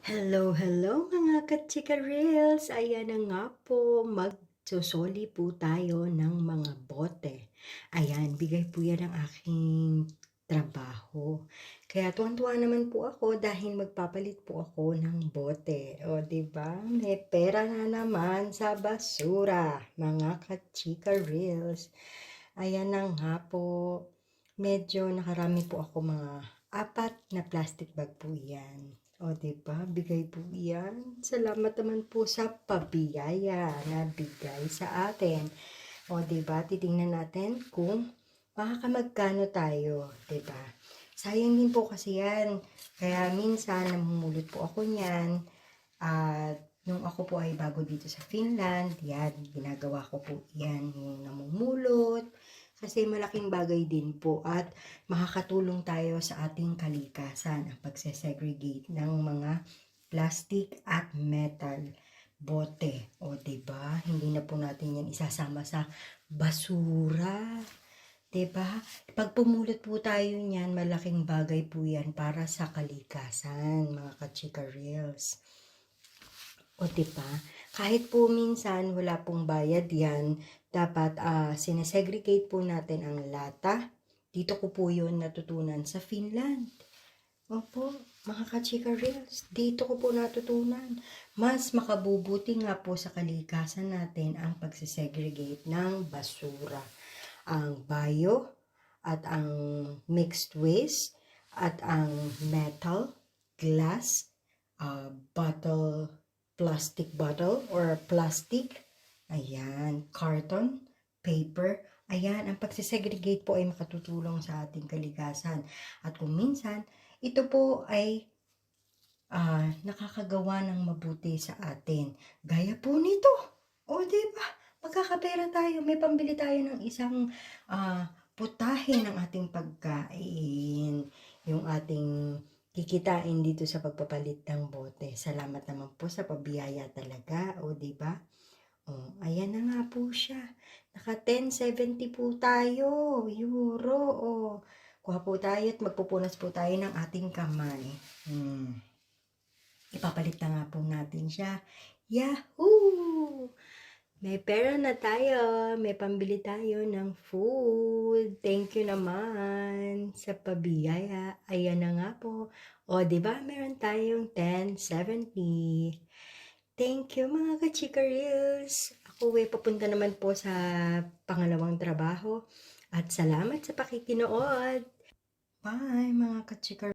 Hello mga ka-chika reels! Ayan na nga po, magsusoli po tayo ng mga bote. Ayan, bigay po yan ng aking trabaho. Kaya tuwan-tuwa naman po ako dahil magpapalit po ako ng bote. O, diba? May pera na naman sa basura, mga ka-chika reels. Ayan na nga po, medyo nakarami po ako, mga 4 na plastic bag po yan. O, diba? Bigay po yan. Salamat naman po sa pabiyaya na bigay sa atin. O, diba? Titingnan natin kung makakamagkano tayo. Diba? Sayang din po kasi yan. Kaya minsan, namumulot po ako niyan. At nung ako po ay bago dito sa Finland, yan, ginagawa ko po yan, yung namumulot. Kasi malaking bagay din po at makakatulong tayo sa ating kalikasan ang pagsesegregate ng mga plastic at metal bote. O, diba? Hindi na po natin yan isasama sa basura. Diba? Pag pumulot po tayo niyan, malaking bagay po yan para sa kalikasan, mga ka-chika reels. O, diba? Kahit po minsan wala pong bayad yan, dapat sinesegregate po natin ang lata. Dito ko po yun natutunan sa Finland. Opo, mga ka-chika reels, dito ko po natutunan. Mas makabubuti nga po sa kalikasan natin ang pagsisegregate ng basura. Ang bio at ang mixed waste at ang metal, glass, bottle, plastic bottle or plastic, ayan, carton, paper, ayan, ang pagsisegregate po ay makatutulong sa ating kalikasan. At kung minsan, ito po ay nakakagawa ng mabuti sa atin. Gaya po nito. O, diba? Magkakapera tayo. May pambili tayo ng isang putahe ng ating pagkain. Yung ating kikitain dito sa pagpapalit ng bote. Salamat naman po sa pabiyaya talaga. O, diba? O, ayan na nga po siya. Naka 10.70 po tayo. Euro. O, kuha po tayo at magpupunas po tayo ng ating kamay. Ipapalit na nga po natin siya. Yahoo! May pera na tayo. May pambili tayo ng food. Thank you naman sa pabiyaya. Ayan na nga po. O, diba? Meron tayong 10.70. Thank you mga ka-chika reels. Ako papunta naman po sa pangalawang trabaho. At salamat sa pakikinood. Bye mga ka-chika